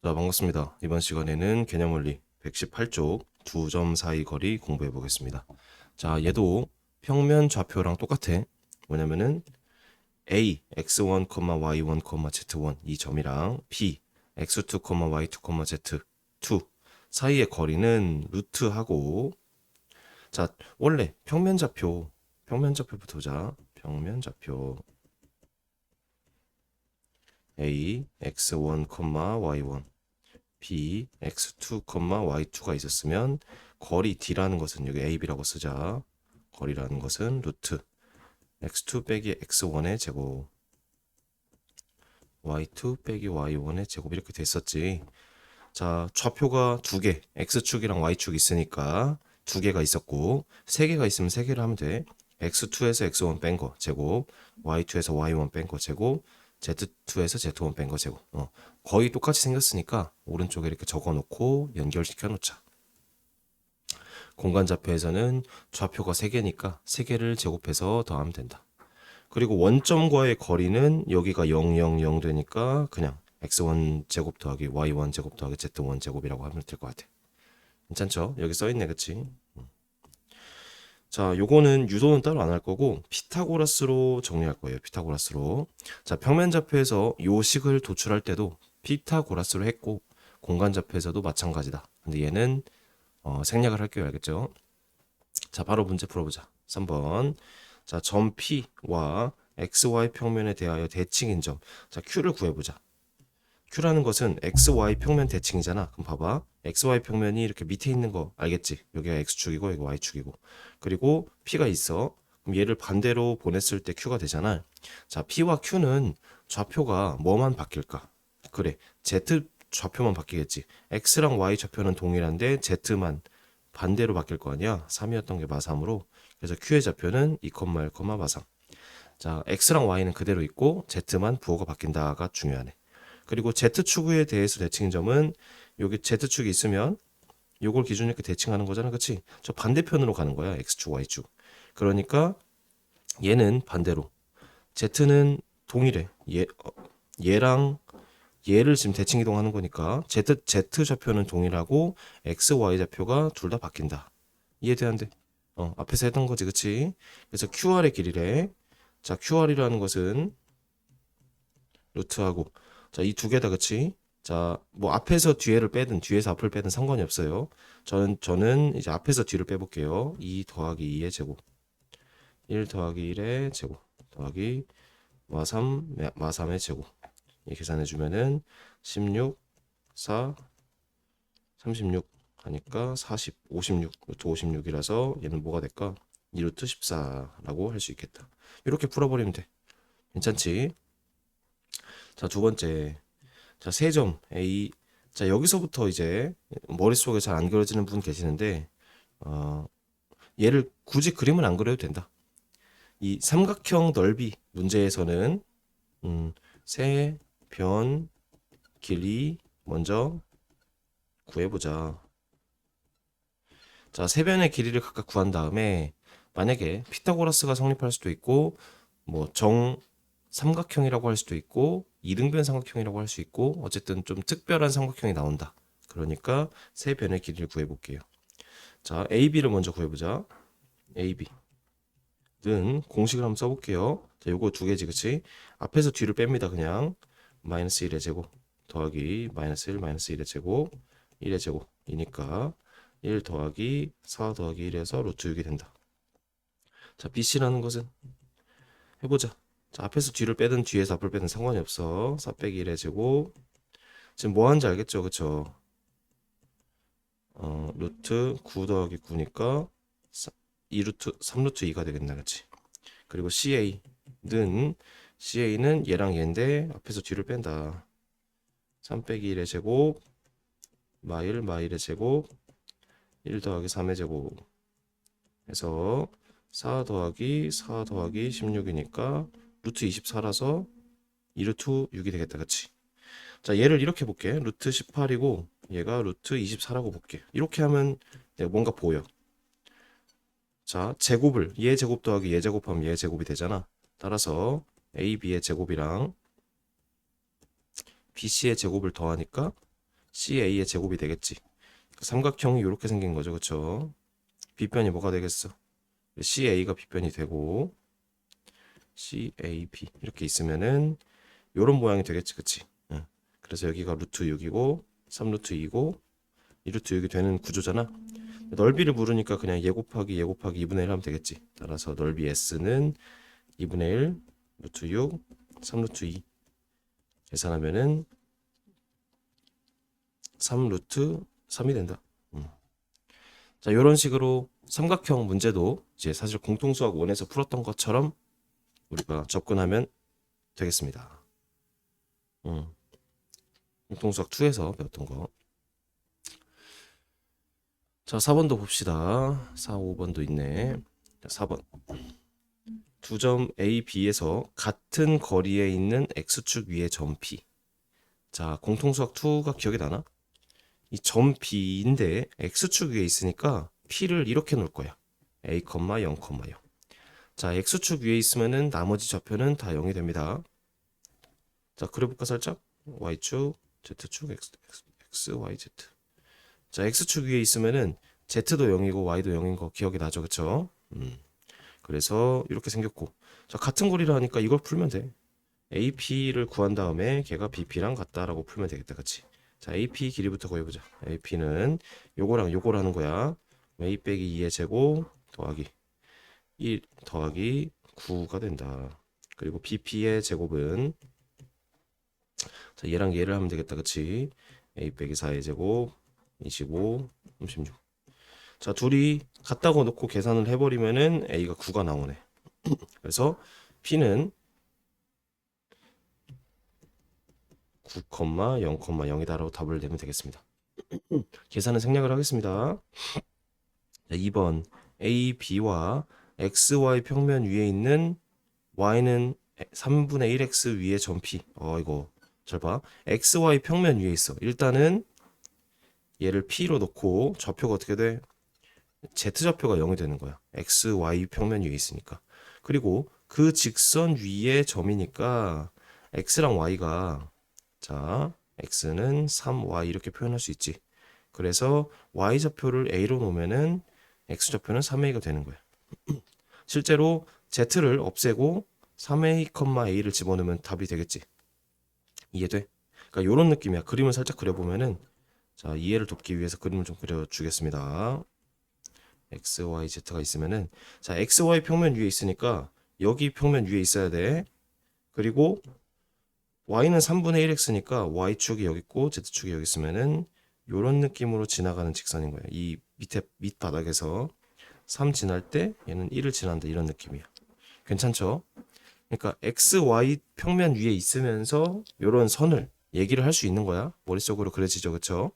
자, 반갑습니다. 이번 시간에는 개념원리 118쪽 두 점 사이 거리 공부해 보겠습니다. 자, 얘도 평면 좌표랑 똑같아. 뭐냐면은 A, x1, y1, z1 이 점이랑 B, x2, y2, z2 사이의 거리는 루트하고, 자, 원래 평면좌표부터 보자. 평면좌표 A, x1, y1 B, x2, y2가 있었으면 거리 D라는 것은 여기 AB라고 쓰자. 거리라는 것은 루트 x2 빼기 x1의 제곱 y2 빼기 y1의 제곱 이렇게 됐었지. 자, 좌표가 두 개, x축이랑 y축 있으니까 두 개가 있었고, 세 개가 있으면 세 개를 하면 돼. x2에서 x1 뺀 거 제곱, y2에서 y1 뺀 거 제곱, z2에서 z1 뺀 거 제곱. 거의 똑같이 생겼으니까 오른쪽에 이렇게 적어 놓고 연결시켜 놓자. 공간좌표에서는 좌표가 3개니까 3개를 제곱해서 더하면 된다. 그리고 원점과의 거리는 여기가 0, 0, 0 되니까 그냥 x1 제곱 더하기 y1 제곱 더하기 z1 제곱이라고 하면 될 것 같아. 괜찮죠? 여기 써있네, 그치? 자, 요거는 유도는 따로 안 할 거고 피타고라스로 정리할 거예요. 피타고라스로. 자, 평면좌표에서 요 식을 도출할 때도 피타고라스로 했고 공간좌표에서도 마찬가지다. 근데 얘는 생략을 할게요. 알겠죠? 자, 바로 문제 풀어보자. 3번. 자, 점 P와 XY 평면에 대하여 대칭인 점. 자, Q를 구해보자. Q라는 것은 XY 평면 대칭이잖아. 그럼 봐봐. XY 평면이 이렇게 밑에 있는 거 알겠지? 여기가 X축이고 여기 Y축이고. 그리고 P가 있어. 그럼 얘를 반대로 보냈을 때 Q가 되잖아. 자, P와 Q는 좌표가 뭐만 바뀔까? 그래. Z 좌표만 바뀌겠지. X랑 Y 좌표는 동일한데 Z만 반대로 바뀔 거 아니야. 3이었던 게 마3으로. 그래서 Q의 좌표는 2, 1, 마3. 자, X랑 Y는 그대로 있고 Z만 부호가 바뀐다가 중요하네. 그리고 Z축에 대해서 대칭인 점은 여기 Z축이 있으면 요걸 기준으로 이렇게 대칭하는 거잖아. 그치? 저 반대편으로 가는 거야. X축, Y축. 그러니까 얘는 반대로. Z는 동일해. 얘랑 얘를 지금 대칭 이동하는 거니까 Z 좌표는 동일하고 X, Y 좌표가 둘 다 바뀐다. 이해돼안돼? 앞에서 했던 거지, 그치? 그래서 QR의 길이래. 자, QR이라는 것은 루트하고, 자, 이 두 개다, 그치? 자, 뭐 앞에서 뒤에를 빼든 뒤에서 앞을 빼든 상관이 없어요. 저는 이제 앞에서 뒤를 빼볼게요. 2 더하기 2의 제곱, 1 더하기 1의 제곱 더하기 마3의 제곱. 이 계산해주면은 16, 4, 36 하니까 40, 56, 루트 56이라서 얘는 뭐가 될까? 2루트 14라고 할 수 있겠다. 이렇게 풀어버리면 돼. 괜찮지? 자, 두 번째. 자, 세점 A. 자, 여기서부터 이제 머릿속에 잘 안 그려지는 분 계시는데, 얘를 굳이 그림은 안 그려도 된다. 이 삼각형 넓이 문제에서는, 세 변 길이 먼저 구해보자. 자, 세 변의 길이를 각각 구한 다음에 만약에 피타고라스가 성립할 수도 있고 뭐 삼각형이라고 할 수도 있고 이등변 삼각형이라고 할 수 있고 어쨌든 좀 특별한 삼각형이 나온다. 그러니까 세 변의 길이를 구해볼게요. 자, AB를 먼저 구해보자. AB는 공식을 한번 써볼게요. 자, 요거 두 개지, 그치? 앞에서 뒤를 뺍니다. 그냥 마이너스 1의 제곱 더하기 마이너스 1, 마이너스 1의 제곱 1의 제곱이니까 1 더하기 4 더하기 1에서 루트 6이 된다. 자, BC라는 것은 해보자. 자, 앞에서 뒤를 빼든 뒤에서 앞을 빼든 상관이 없어. 4 빼기 1의 제곱. 지금 뭐 하는지 알겠죠? 그쵸? 루트 9 더하기 9니까 2루트 3루트 2가 되겠나, 그치? 그리고 CA는 얘랑 얘인데 앞에서 뒤를 뺀다. 3 빼기 1의 제곱 마1의 제곱 1 더하기 3의 제곱 해서 4 더하기 16이니까 루트 24라서 2루트 6이 되겠다. 그치? 자, 얘를 이렇게 볼게. 루트 18이고 얘가 루트 24라고 볼게. 이렇게 하면 내가 뭔가 보여. 자, 제곱을 얘 제곱 더하기 얘 제곱하면 얘 제곱이 되잖아. 따라서 AB의 제곱이랑 BC의 제곱을 더하니까 CA의 제곱이 되겠지. 삼각형이 이렇게 생긴 거죠. 그쵸? 빗변이 뭐가 되겠어? CA가 빗변이 되고 CAB 이렇게 있으면은 요런 모양이 되겠지. 그치? 응. 그래서 여기가 루트 6이고 3루트 2고 2루트 6이 되는 구조잖아. 넓이를 물으니까 그냥 얘 곱하기 2분의 1 하면 되겠지. 따라서 넓이 S는 2분의 1 루트 6 3루트 2 계산하면은 3루트 3이 된다. 자, 이런 식으로 삼각형 문제도 이제 사실 공통수학 1에서 풀었던 것처럼 우리가 접근하면 되겠습니다. 공통수학 2에서 배웠던 거. 자, 4번도 봅시다. 4, 5번도 있네. 자, 4번. 두 점 A, B에서 같은 거리에 있는 X축 위의 점 P. 자, 공통수학 2가 기억이 나나? 이 점 B인데 X축 위에 있으니까 P를 이렇게 놓을 거야. A, 0, 0. 자, X축 위에 있으면은 나머지 좌표는 다 0이 됩니다. 자, 그려볼까 살짝? Y축, Z축, X, Y, Z. 자, X축 위에 있으면은 Z도 0이고 Y도 0인 거 기억이 나죠, 그쵸? 그래서 이렇게 생겼고, 자, 같은 거리를 하니까 이걸 풀면 돼. AP를 구한 다음에 걔가 BP랑 같다라고 풀면 되겠다, 그치? 자, AP 길이부터 구해보자. AP는 요거랑 요걸 하는 거야. A 빼기 2의 제곱 더하기 1 더하기 9가 된다. 그리고 BP의 제곱은 자, 얘랑 얘를 하면 되겠다, 그치? A 빼기 4의 제곱 25 36. 자, 둘이 같다고 놓고 계산을 해버리면은 A가 9가 나오네. 그래서 P는 9, 0, 0이다라고 답을 내면 되겠습니다. 계산은 생략을 하겠습니다. 자, 2번 A, B와 XY 평면 위에 있는 Y는 3분의 1X 위에 점 P. 이거 잘 봐. XY 평면 위에 있어. 일단은 얘를 P로 놓고 좌표가 어떻게 돼? Z좌표가 0이 되는 거야. XY 평면 위에 있으니까. 그리고 그 직선 위에 점이니까 X랑 Y가 자, X는 3Y 이렇게 표현할 수 있지. 그래서 Y좌표를 A로 놓으면은 X좌표는 3A가 되는 거야. 실제로 Z를 없애고 3A, A를 집어넣으면 답이 되겠지. 이해돼? 그러니까 이런 느낌이야. 그림을 살짝 그려보면은 자, 이해를 돕기 위해서 그림을 좀 그려주겠습니다. X, Y, Z가 있으면은 자, X, Y 평면 위에 있으니까 여기 평면 위에 있어야 돼. 그리고 Y는 3분의 1X니까 Y축이 여기 있고 Z축이 여기 있으면은 요런 느낌으로 지나가는 직선인 거야. 이 밑에 밑바닥에서 3 지날 때 얘는 1을 지난다 이런 느낌이야. 괜찮죠? 그러니까 X, Y 평면 위에 있으면서 요런 선을 얘기를 할 수 있는 거야. 머릿속으로 그려지죠. 그쵸?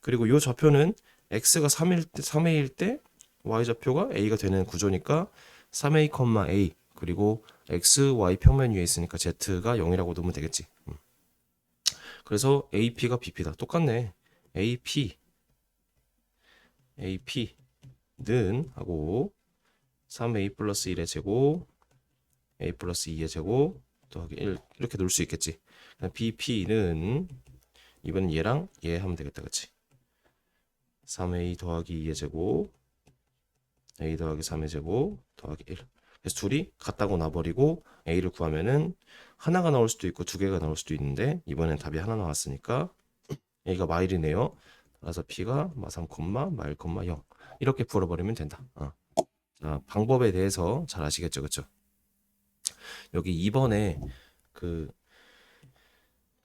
그리고 요 좌표는 X가 3A일 때 Y 좌표가 A가 되는 구조니까 3A, A 그리고 X, Y 평면 위에 있으니까 Z가 0이라고 놓으면 되겠지. 그래서 AP가 BP다. 똑같네. AP는 하고 3A 플러스 1의 제곱 A 플러스 2의 제곱 더하기 1 이렇게 놓을 수 있겠지. BP는 이번엔 얘랑 얘 하면 되겠다. 그치? 3A 더하기 2의 제곱 A 더하기 3의 제곱 더하기 1. 그래서 둘이 같다고 놔버리고 A를 구하면은 하나가 나올 수도 있고 두 개가 나올 수도 있는데 이번엔 답이 하나 나왔으니까 A가 마일이네요. 따라서 P가 마3, 마일, 0 이렇게 풀어버리면 된다. 자, 방법에 대해서 잘 아시겠죠, 그쵸? 여기 2번에 그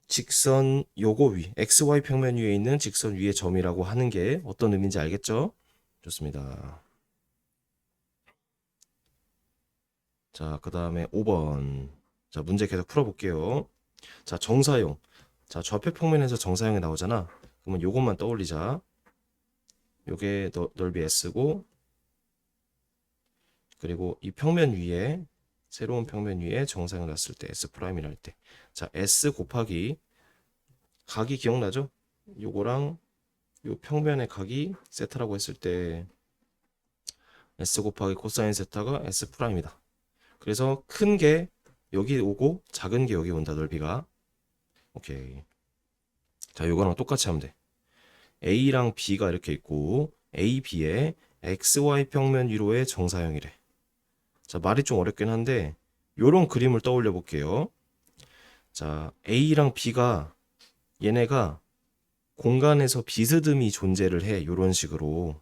직선 요거 위 XY 평면 위에 있는 직선 위의 점이라고 하는 게 어떤 의미인지 알겠죠? 좋습니다. 자, 그 다음에 5번. 자, 문제 계속 풀어볼게요. 자, 정사용. 자, 좌표 평면에서 정사용이 나오잖아. 그러면 요것만 떠올리자. 요게 넓이 S고, 그리고 이 평면 위에, 새로운 평면 위에 정사용 났을 때, S'이랄 때. 자, S 곱하기, 각이 기억나죠? 요거랑 요 평면의 각이 세타라고 했을 때, S 곱하기 코사인 세타가 S'이다. 그래서 큰 게 여기 오고 작은 게 여기 온다 넓이가. 오케이. 자, 요거랑 똑같이 하면 돼. A랑 B가 이렇게 있고 A, B의 XY 평면 위로의 정사형이래. 자, 말이 좀 어렵긴 한데 요런 그림을 떠올려 볼게요. 자, A랑 B가 얘네가 공간에서 비스듬히 존재를 해. 요런 식으로.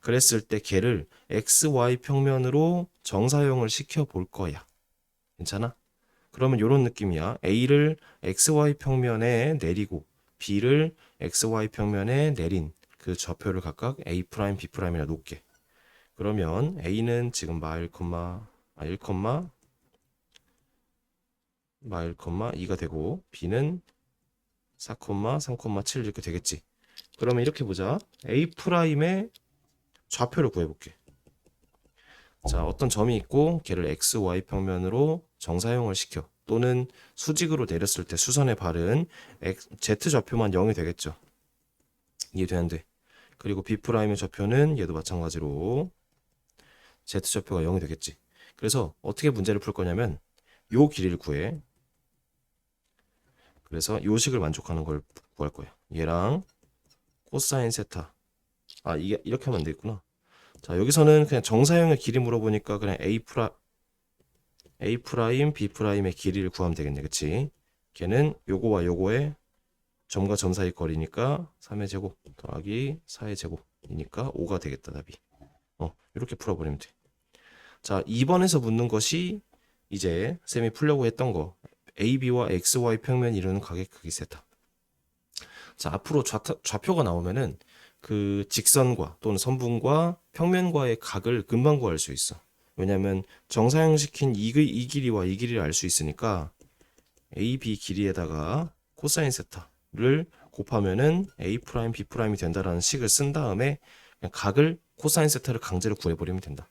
그랬을 때 걔를 XY 평면으로 정사형을 시켜 볼 거야. 괜찮아? 그러면 요런 느낌이야. A를 XY 평면에 내리고 B를 XY 평면에 내린 그 좌표를 각각 A', B'이라 놓게. 그러면 A는 지금 마 1, 마 1,2가 되고 B는 4, 3,7 이렇게 되겠지. 그러면 이렇게 보자. A'의 좌표를 구해볼게. 자, 어떤 점이 있고 걔를 XY 평면으로 정사형을 시켜. 또는 수직으로 내렸을 때 수선의 발은 Z 좌표만 0이 되겠죠. 이해되는데. 그리고 B'의 좌표는 얘도 마찬가지로 Z 좌표가 0이 되겠지. 그래서 어떻게 문제를 풀 거냐면 요 길이를 구해. 그래서 요 식을 만족하는 걸 구할 거야. 얘랑 코사인 세타. 아, 이게 이렇게 하면 안 되겠구나. 자, 여기서는 그냥 정사형의 길이 물어보니까 그냥 A', B'의 길이를 구하면 되겠네. 그치? 걔는 요거와 요거의 점과 점 사이 거리니까 3의 제곱 더하기 4의 제곱이니까 5가 되겠다, 답이. 이렇게 풀어버리면 돼. 자, 2번에서 묻는 것이 이제 쌤이 풀려고 했던 거. AB와 XY 평면 이루는 각의 크기 세타. 자, 앞으로 좌표가 나오면은 그 직선과 또는 선분과 평면과의 각을 금방 구할 수 있어. 왜냐면 정사형 시킨 이 길이와 이 길이를 알 수 있으니까 AB 길이에다가 코사인 세타를 곱하면은 A', B'이 된다라는 식을 쓴 다음에 그냥 각을 코사인 세타를 강제로 구해버리면 된다.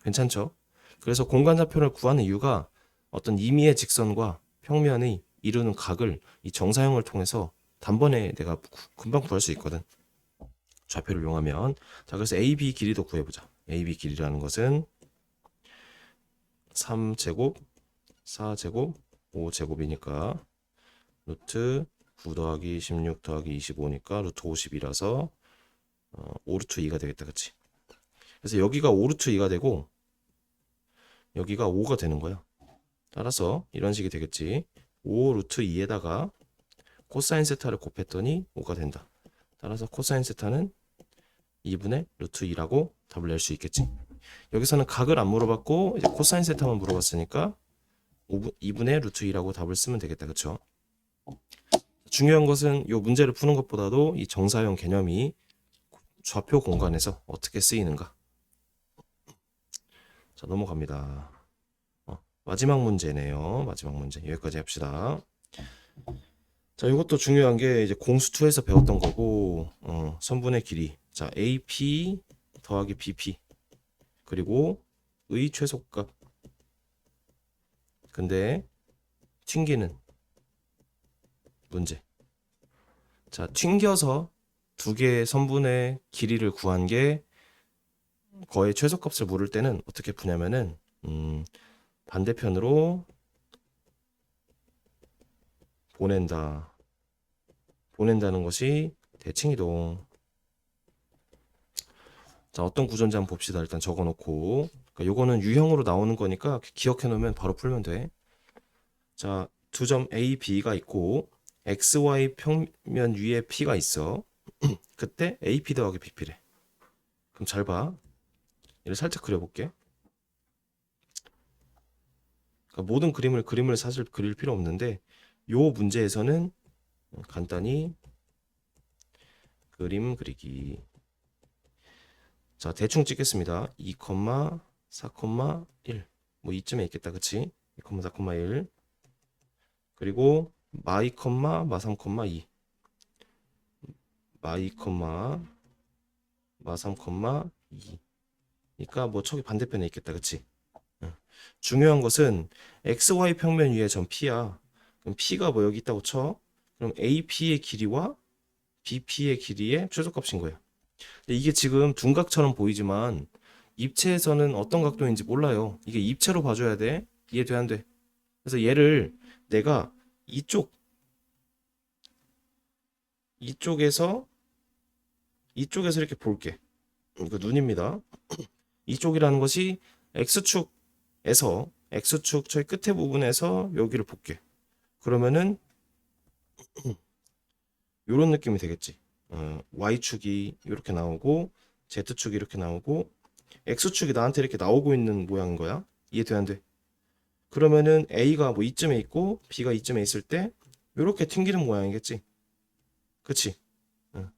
괜찮죠? 그래서 공간 좌표를 구하는 이유가 어떤 임의의 직선과 평면이 이루는 각을 이 정사형을 통해서 단번에 내가 금방 구할 수 있거든. 좌표를 이용하면. 자, 그래서 AB 길이도 구해보자. AB 길이라는 것은 3제곱, 4제곱, 5제곱이니까 루트 9 더하기 16 더하기 25니까 루트 50이라서 5루트 2가 되겠다. 그치? 그래서 여기가 5루트 2가 되고 여기가 5가 되는 거야. 따라서 이런 식이 되겠지. 5루트 2에다가 코사인 세타를 곱했더니 5가 된다. 따라서 코사인 세타는 2분의 루트 2라고 답을 낼 수 있겠지. 여기서는 각을 안 물어봤고 이제 코사인 세타만 물어봤으니까 2분의 루트 2라고 답을 쓰면 되겠다. 그쵸? 중요한 것은 이 문제를 푸는 것보다도 이 정사형 개념이 좌표 공간에서 어떻게 쓰이는가. 자, 넘어갑니다. 마지막 문제네요. 마지막 문제. 여기까지 합시다. 자, 이것도 중요한 게 이제 공수2에서 배웠던 거고, 선분의 길이. 자, AP 더하기 BP. 그리고 의 최소값. 근데 튕기는 문제. 자, 튕겨서 두 개의 선분의 길이를 구한 게 거의 최소값을 물을 때는 어떻게 푸냐면은 반대편으로 보낸다는 것이 대칭이동. 자, 어떤 구조인지 한번 봅시다. 일단 적어놓고. 그러니까 요거는 유형으로 나오는 거니까 기억해 놓으면 바로 풀면 돼. 자, 두 점 A, B가 있고 XY 평면 위에 P가 있어. 그때 AP 더하기 BP래. 그럼 잘 봐. 얘를 살짝 그려볼게. 그러니까 모든 그림을 사실 그릴 필요 없는데 요 문제에서는 간단히 그림 그리기. 자, 대충 찍겠습니다. 2, 4, 1. 뭐 이쯤에 있겠다. 그치? 2, 4, 1. 그리고 마 2, 마 3, 2. 마 2, 마 3, 2. 그러니까 뭐 저기 반대편에 있겠다. 그치? 중요한 것은 XY 평면 위에 점 P야. 그럼 P가 뭐 여기 있다고 쳐? 그럼 AP의 길이와 BP의 길이의 최소값인 거야. 근데 이게 지금 둔각처럼 보이지만 입체에서는 어떤 각도인지 몰라요. 이게 입체로 봐줘야 돼. 이해돼 안 돼? 그래서 얘를 내가 이쪽에서 이쪽에서 이렇게 볼게. 이거 눈입니다. 이쪽이라는 것이 X축 저희 끝에 부분에서 여기를 볼게. 그러면은 이런 느낌이 되겠지. Y축이 이렇게 나오고 Z축이 이렇게 나오고 X축이 나한테 이렇게 나오고 있는 모양인 거야. 이해돼 안 돼? 그러면은 A가 뭐 이쯤에 있고 B가 이쯤에 있을 때 이렇게 튕기는 모양이겠지. 그치? 응.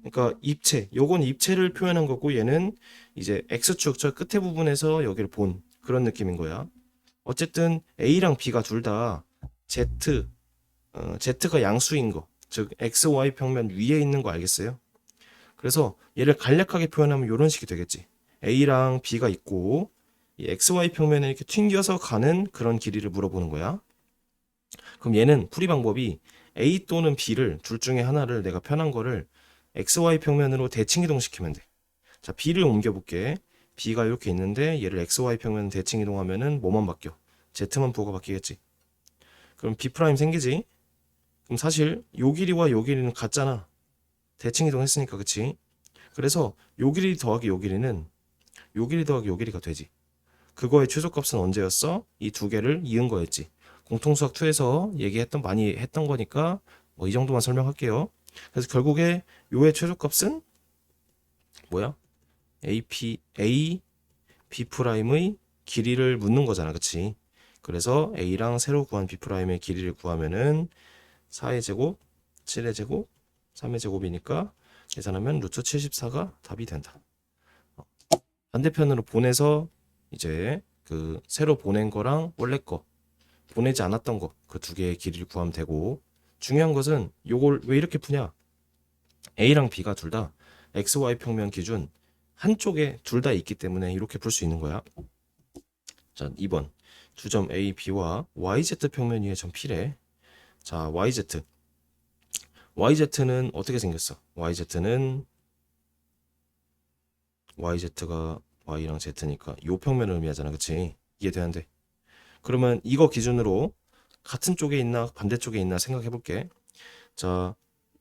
그러니까 입체, 요건 입체를 표현한 거고 얘는 이제 X축 저 끝에 부분에서 여기를 본 그런 느낌인 거야. 어쨌든 A랑 B가 둘 다 Z가 양수인 거, 즉 XY 평면 위에 있는 거 알겠어요? 그래서 얘를 간략하게 표현하면 이런 식이 되겠지. A랑 B가 있고 이 XY 평면에 이렇게 튕겨서 가는 그런 길이를 물어보는 거야. 그럼 얘는 풀이 방법이 A 또는 B를 둘 중에 하나를 내가 편한 거를 XY 평면으로 대칭 이동시키면 돼. 자, B를 옮겨볼게. B가 이렇게 있는데 얘를 XY 평면 대칭 이동하면은 뭐만 바뀌어? Z만 부호가 바뀌겠지. 그럼 B 프라임 생기지? 그럼 사실 요 길이와 요 길이는 같잖아. 대칭 이동했으니까 그치? 그래서 요 길이 더하기 요 길이는 요 길이 더하기 요 길이가 되지. 그거의 최소값은 언제였어? 이 두 개를 이은 거였지. 공통수학 2에서 많이 했던 거니까 뭐 이 정도만 설명할게요. 그래서 결국에 요의 최소값은 뭐야? A, B 프라임의 길이를 묻는 거잖아. 그치? 그래서 A랑 새로 구한 B 프라임의 길이를 구하면은 4의 제곱, 7의 제곱, 3의 제곱이니까 계산하면 루트 74가 답이 된다. 반대편으로 보내서 이제 그 새로 보낸 거랑 원래 거 보내지 않았던 거 그 두 개의 길이를 구하면 되고 중요한 것은 요걸 왜 이렇게 푸냐? A랑 B가 둘 다 XY 평면 기준 한쪽에 둘 다 있기 때문에 이렇게 풀 수 있는 거야. 자, 2번 두 점 A, B와 YZ 평면 위에 점 P래. 자, YZ는 어떻게 생겼어? YZ가 Y랑 Z니까 요 평면을 의미하잖아. 그치? 이해돼 안 돼? 그러면 이거 기준으로 같은 쪽에 있나 반대쪽에 있나 생각해 볼게. 자,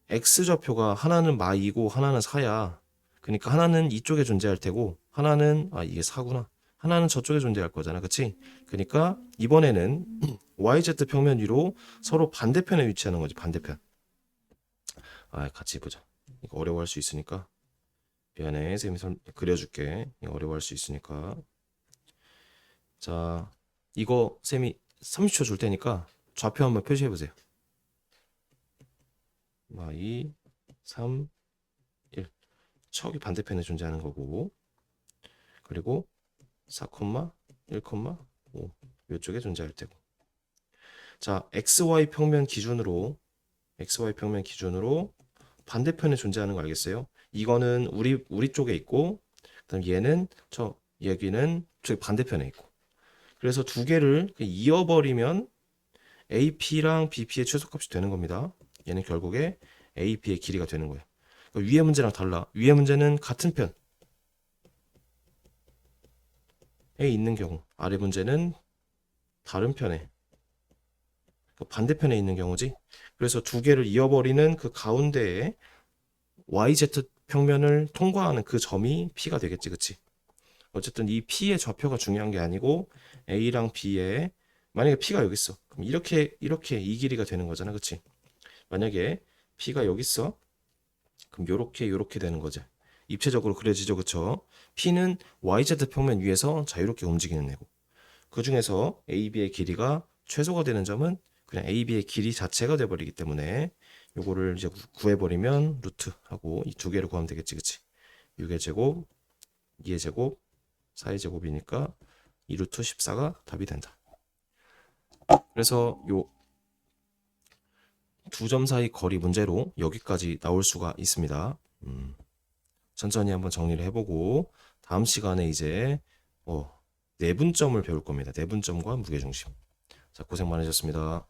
X좌표가 하나는 마이고 하나는 사야. 그러니까 하나는 이쪽에 존재할 테고 하나는 이게 사구나. 하나는 저쪽에 존재할 거잖아. 그치? 그러니까 이번에는 YZ 평면 위로 서로 반대편에 위치하는 거지. 반대편. 같이 보자. 이거 어려워할 수 있으니까. 미안해. 쌤이 그려줄게. 이거 어려워할 수 있으니까. 자, 이거 쌤이 30초 줄 테니까 좌표 한번 표시해 보세요. Y 3 1 척이 반대편에 존재하는 거고 그리고 4, 1, 5 이쪽에 존재할 테고 자 XY 평면 기준으로 반대편에 존재하는 거 알겠어요? 이거는 우리 쪽에 있고 그다음 얘는 여기는 저기 반대편에 있고 그래서 두 개를 이어버리면 AP랑 BP의 최소값이 되는 겁니다. 얘는 결국에 AP의 길이가 되는 거예요. 그러니까 위의 문제랑 달라. 위의 문제는 같은 편에 있는 경우, 아래 문제는 다른 편에, 그러니까 반대편에 있는 경우지. 그래서 두 개를 이어버리는 그 가운데에 YZ 평면을 통과하는 그 점이 P가 되겠지, 그치? 어쨌든 이 P의 좌표가 중요한 게 아니고 A랑 B의 만약에 P가 여기 있어. 그럼 이렇게 이 길이가 되는 거잖아, 그치? 만약에 P가 여기 있어. 그럼 요렇게 되는 거죠. 입체적으로 그려지죠. 그쵸? P는 YZ 평면 위에서 자유롭게 움직이는 애고 그 중에서 AB의 길이가 최소가 되는 점은 그냥 AB의 길이 자체가 돼버리기 때문에 요거를 이제 구해버리면 루트하고 이 두 개를 구하면 되겠지. 그치? 6의 제곱, 2의 제곱, 4의 제곱이니까 2루트 14가 답이 된다. 그래서 요 두 점 사이 거리 문제로 여기까지 나올 수가 있습니다. 천천히 한번 정리를 해보고 다음 시간에 이제 내분점을 배울 겁니다. 내분점과 무게중심. 자, 고생 많으셨습니다.